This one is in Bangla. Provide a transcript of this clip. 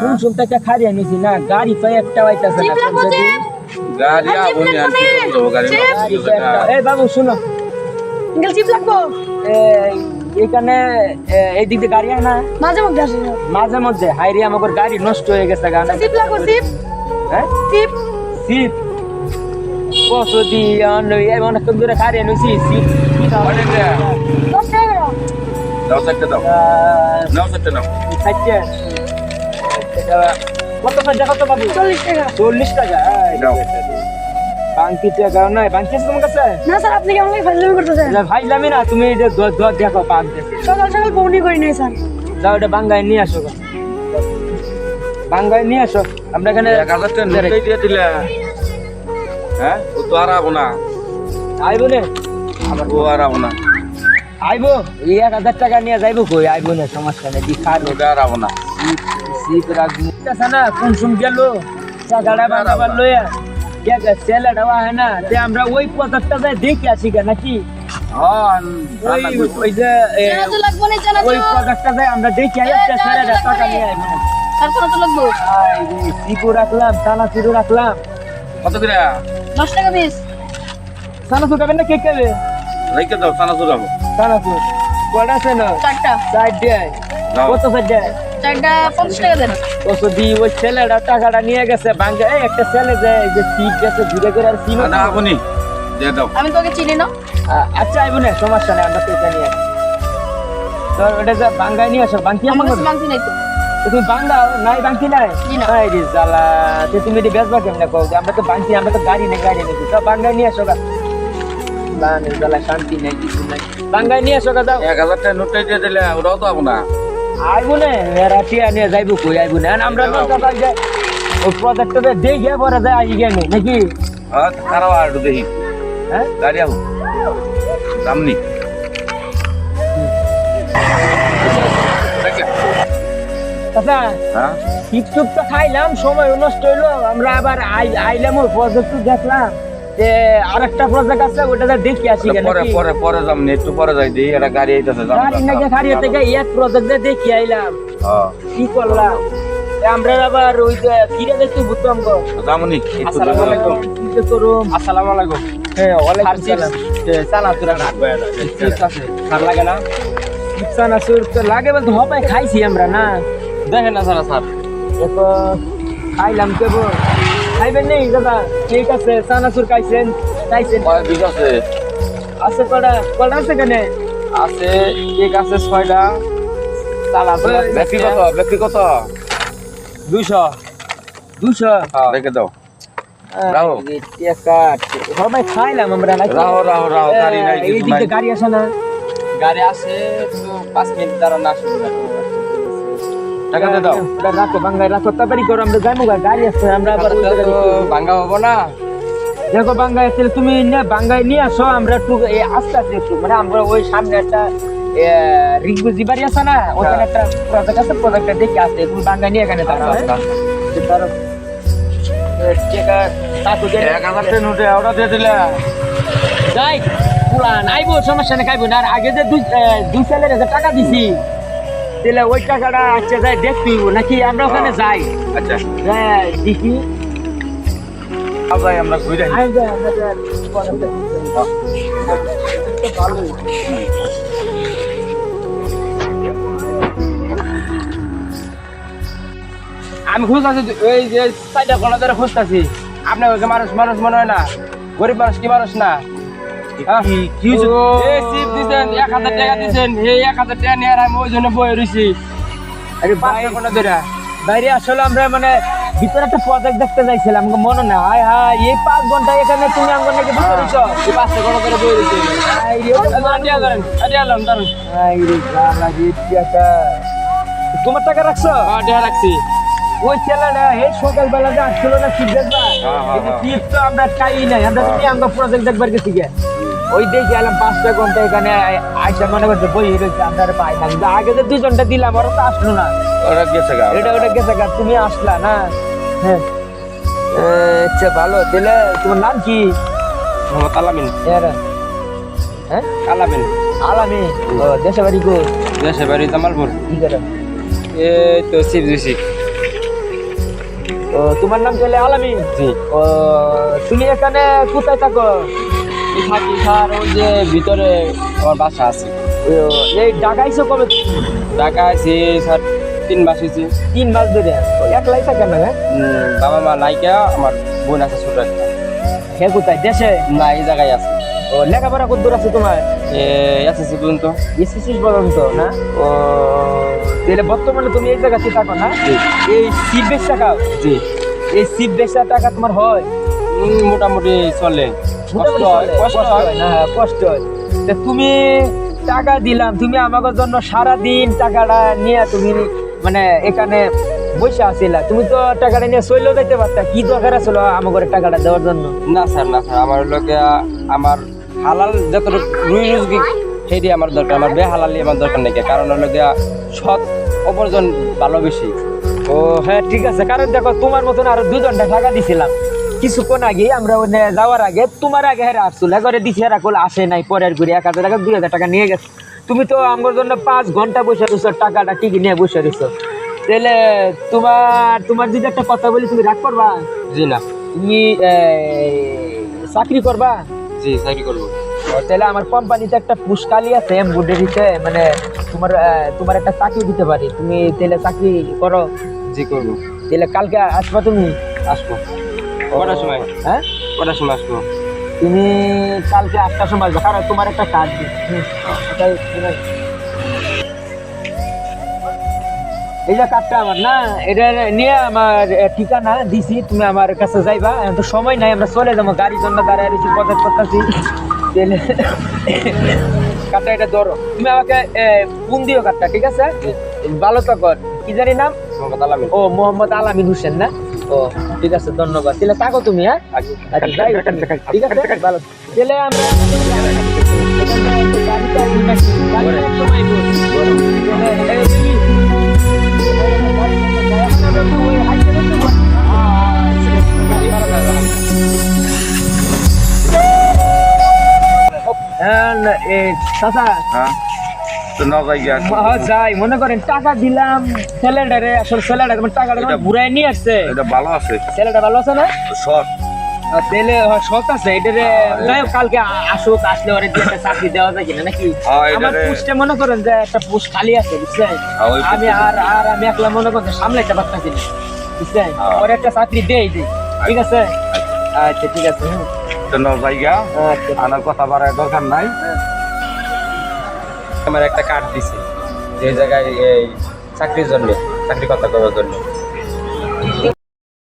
কোন সুমটাকে খারিয়া নিছি না গাড়ি পাই একটা আইতাছে না কোন যদি গাড়ি আগুনে আনতে তো গাড়ি এই বাবু শুনো আঙ্কেল চিপ লাগবো এখানে এই দিক দিয়ে গাড়ি আয় না মাঝে মধ্যে আসে মাঝে মধ্যে হাইরে আমার গাড়ি নষ্ট হয়ে গেছে গানা চিপ লাগবো চিপ হ্যাঁ চিপ সিট কত দিন এই অনেক দূরে খারিয়া নিছি সিট অনেক দেয়া 10 টাকা দাও একটা দাও নাও একটা নাও খাইছে কত টাকা কত বাবু 40 টাকা 40 টাকা দাও বাংকি টাকা নাই বাংকি তোমার কাছে না স্যার আপনি কেমন ফাইজলামি করতেছেন ভাই লামি না তুমি এটা দেখো পাঁচ দেখো সকাল সকাল বউনি করি নাই স্যার যাও এটা বাঙ্গায় নিয়ে আসো বাঙ্গায় নিয়ে আসো আমরা এখানে 1000 টাকা নোটই দিয়ে দিলে হ্যাঁ ও তো আর আবো না আইবো নে ও আর আবো না আইবো এই 1000 টাকা নিয়ে যাইবো কই আইবো না সমস্যা নেই দি খাবো ওটা আর আবো না সিট রাখবো আছে না কোন সুম গেল টাকাটা বানাবার লইয়া কে সেলাটা হয় না তে আমরা ওই পদার্থটা যাই দেখে আসি কেন নাকি হ্যাঁ ওই যে জানা তো লাগবো না জানা তো ওই পদার্থটা যাই আমরা দেখে আই একটা সেলাটা টাকা নিয়ে আইবো স্যার কোন তো লাগবো আই সিপু রাখলাম টানা সিরু রাখলাম কত করে 10 টাকা পিস টানা সুর খাবেন না কে খাবে রেখে দাও সানা সুরাবো টানা সুর কয়টা আছে না চারটা সাইড দিয়ে দাও। কত সাইড দিয়ে চারটা 50 টাকা দেন কত দি ওই ছেলেটা টাকাটা নিয়ে গেছে বাঙ্গা এই একটা ছেলে যে এই যে সিট গেছে ঘুরে ঘুরে আর সিম না আবনি দিয়ে দাও আমি তোকে চিনি না আচ্ছা আইবো না সমস্যা নেই আমরা তো এটা নিয়ে তো ওটা যে বাঙ্গায় নিয়ে আসো বাঙ্কি আমার আমার কাছে মাংস নাই তো তুমি বাঙ্গাও নাই বাঙ্কি নাই জি না। এই রে জালা তে তুমি এটি বেচবা কেমনে কও যে আমরা তো বাঙ্কি আমরা তো গাড়ি নেই তো বাঙ্গায় নিয়ে আসো গা বাঙ্গাই জালা শান্তি নেই কিছু নাই বাঙ্গায় নিয়ে আসো গা যাও 1000 টাকা নোটই দিয়ে দিলে ওরাও তো আবো না আইবো না রাতিয়া নিয়ে যাইবো কই আইবো না আমরা নৌকা পাই যে ওই প্রজেক্টরে দেখে পরে যায় আই গেলে নাকি হ্যাঁ খারাপ আর দেখি হ্যাঁ গাড়ি আবো সামনে আচ্ছা হ্যাঁ টিপটুপ তো খাইলাম সময় নষ্ট হইলো আমরা আবার আইলাম ওই প্রজেক্ট দেখলাম যে আরেকটা প্রজেক্ট আছে ওটা দেখি আসি কেন পরে পরে পরে যামনি একটু পরে যাই দিই এটা গাড়ি আইতাছে গাড়ি নাকি খাড়িয়ে থেকে এক প্রজেক্টে দেখি আইলাম হ্যাঁ কি করলাম আমরা আবার ওই যে ফিরে দেখি বুঝতাম গো যামনি একটু আসসালামু আলাইকুম কি করুম আসসালামু আলাইকুম হ্যাঁ ওয়ালাইকুম সালাম সানা তুরা রাখবে ঠিক আছে খার লাগে না ইচ্ছা সুর তো লাগে বলতে হবে খাইছি আমরা না দেখেন না স্যার স্যার দেখো খাইলাম কেবল খাইবেন নেই দাদা ঠিক আছে চানাচুর খাইছেন খাইছেন কয় বিঘ আছে আছে কটা কটা আছে কেন আছে কেক আছে 6টা সালাদ ব্যক্তিগত 200 200 রেখে দাও রাহো। সবাই খাইলাম আমরা নাকি রাহো গাড়ি নাই এই কিছু দিকে নাই গাড়ি আসে না গাড়ি আছে তো 5 মিনিট দাঁড়ান না শুরু টাকা দিয়ে দাও ওটা রাখো বাঙ্গাই রাখো তাড়াতাড়ি করো আমরা যাইবো গাড়ি আছে আমরা আবার ওই জায়গায় দেখি। ভাঙ্গা হবো না দেখো বাঙ্গাই তাহলে তুমি বাঙ্গাই নিয়ে আসো আমরা একটু আস্তে আস্তে একটু মানে আমরা ওই সামনে একটা রিগুজি বাড়ি আছে না ওখানে একটা প্রজেক্ট আছে প্রজেক্টটা দেখে আসতে তুমি বাঙ্গাই নিয়ে এখানে দাঁড়াও হ্যাঁ? 1000 টাকা নোটে ওটা দিয়ে দিলে যাই পুরান আইবো সমস্যা নেই খাইবো না আর আগে যে দুই সালের টাকা দিছি তাহলে ওই টাকাটা আচ্ছা যাই দেখতে নাকি আমরা ওখানে যাই আচ্ছা হ্যাঁ দেখি ভাই আমরা ঘুরে আই যাই আমরা যাই। ভালোই আমি খুঁজতেছি ওই যে সাইডে কোনা ধরে খুঁজতেছি আপনার ওকে মানুষ মানুষ মনে হয় না গরিব মানুষ কি মানুষ না কি হয়েছে? এই সিপ দিছেন 1000 টাকা দিছেন এই 1000 টাকা নিয়ে আর আমি ওই জন্য বয়ে রয়েছি আরে পাঁচটা কোনা ধরে বাইরে আসলে আমরা মানে ভিতরে একটা প্রজেক্ট দেখতে যাইছিলাম আমাকে মনে না হায় হায় এই 5 ঘন্টা এখানে তুমি আমার নাকি ভিতরে রইছো এই পাঁচটা কোনা ধরে বয়ে রয়েছি আই রে আডিয়া করেন আডিয়া লাম দারুন আই রে গালা জিতিয়াটা তোমার টাকা রাখছো আডিয়া রাখছি ওই ছেলেটা এই সকালবেলা যে আসছিল না ঠিক দেখবা ঠিক তো আমরা খাই নাই আমরা তুমি আমরা প্রজেক্ট দেখবার গেছি গে ওই দেখে এলাম 5টা ঘন্টা এখানে আইসা মনে করছে বই রয়েছে আমরা আর পাই না কিন্তু আগে যে 2 ঘন্টা দিলাম ওরা তো আসলো না ওটা গেছে গা এটা ওটা গেছে গা তুমি আসলা না হ্যাঁ আচ্ছা ভালো তাহলে তোমার নাম কি মোহাম্মদ আলামিন এরা হ্যাঁ আলামিন আলামি ও দেশে বাড়ি গো দেশে বাড়ি জামালপুর কি করে এই তো সিপ দিছি ও তোমার নাম ছেলে আলামিন? জি। ও তুমি এখানে কোথায় থাকো? আমি থাকি স্যার ওই যে ভিতরে আমার বাসা আছে। ও, এই ঢাকাইছো কবে? ঢাকা আছি স্যার 3 মাস হয়েছে। 3 মাস ধরে। ও, একলাই থাকেন না? বাবা মা নাইকা, আমার বোন আছে ছোট একটা। হে কোথায়? দেশে? না এই জায়গায় আছে। ও লেখাপড়া কত দূর আছে তোমার? এসএসসি পর্যন্ত। এসএসসি পর্যন্ত না? ও তাহলে বর্তমানে তুমি এই জায়গাতে থাকো না? জি। এই সিট বেচা খাও? জি। এই সিট বেচা টাকা তোমার হয়? মোটামুটি চলে। কষ্ট হয়, কষ্ট হয়। না, হ্যাঁ, কষ্ট হয়। তা তুমি টাকা দিলাম, তুমি আমাকে জন্য সারাদিন টাকাটা নিয়ে তুমি মানে এখানে বসে আসিলা, তুমি তো টাকাটা নিয়ে চলেও যাইতে পারতা, কি দরকার ছিল আমাকে টাকাটা দেওয়ার জন্য? না স্যার, না স্যার, আমার লোকে আমার হালাল যতটুকু রুই রুজি সেটি আমার দরকার, আমার বেহালালি আমার দরকার নেই। কারণ হলো গিয়া সৎ উপার্জন ভালো বেশি। ও হ্যাঁ ঠিক আছে, কারণ দেখো তোমার মতন আরো 2 ঘন্টা টাকা দিছিলাম কিছুক্ষণ আগে, আমরা ওখানে যাওয়ার আগে তোমার আগে হেরা আসছিল, একবারে দিছি হেরা কোল আসে নাই, পরের ঘুরে 1000 টাকা 2000 টাকা নিয়ে গেছে। তুমি তো আমার জন্য 5 ঘন্টা বসে রয়েছো, টাকাটা ঠিকই নিয়ে বসে রয়েছো। তাহলে তোমার যদি একটা কথা বলি, তুমি রাগ করবা? জি না। তুমি চাকরি করবা? জি, চাকরি করবো। ও, তাহলে আমার কোম্পানিতে একটা পুষ্কালি আছে এমব্রয়ডারিতে, মানে তোমার একটা চাকরি দিতে পারি, তুমি তাহলে চাকরি করো? জি করবো। তাহলে কালকে আসবা তুমি? আসবো। কটার সময়? হ্যাঁ, কটার সময় আসবো? তুমি কালকে 8টার সময় আসবে, কারণ তোমার একটা কাজ দিই। এই যে কার্ডটা আমার না, এটা নিয়ে আমার ঠিকানা দিছি, তুমি আমার কাছে যাইবা। এখন তো সময় নাই, আমরা চলে যাবো, গাড়ির জন্য দাঁড়ায় রয়েছি, পথে করতেছি। কার্ডটা এটা ধরো, তুমি আমাকে ফোন দিও কার্ডটা, ঠিক আছে? ভালো থাকো। কি জানি নাম? মোহাম্মদ আলামিন। ও মোহাম্মদ আলামিন হোসেন না? ও ঠিক আছে, ধন্যবাদ। তাহলে থাকো তুমি, হ্যাঁ? আচ্ছা, যাই হোক, ঠিক আছে, ভালো। তাহলে আমরা গাড়িটা নিয়ে নাকি? গাড়িটা সময় হ্যাঁ তো না যাই গিয়া যাই মনে করেন টাকা দিলাম ছেলেটারে, আসলে ছেলেটা টাকাটা এটা- ঘুরাই নিয়ে আসছে। এটা ভালো আছে ছেলেটা ভালো আছে না? সৎ তেলে শখ আছে এটারে। যাই হোক, কালকে আসুক, আসলে ওরে দিয়ে একটা চাকরি দেওয়া যায় কিনা নাকি? হ্যাঁ, আমার এটারে- পোস্টে মনে করেন যে একটা পোস্ট খালি আছে, বুঝছেন? হ্যাঁ, ওই আমি পোস্টে- আর আমি একলা মনে করেন যে সামলাইতে পারতাছি না, বুঝছেন? হ্যাঁ। ওরে একটা চাকরি দেই, ঠিক আছে? আচ্ছা ঠিক আছে, তো না যাই গিয়া আচ্ছা। আনার কথা বাড়ার দরকার নাই। আমার একটা কার্ড দিছে যে জায়গায় এই চাকরির জন্য, চাকরি কথা করার জন্য।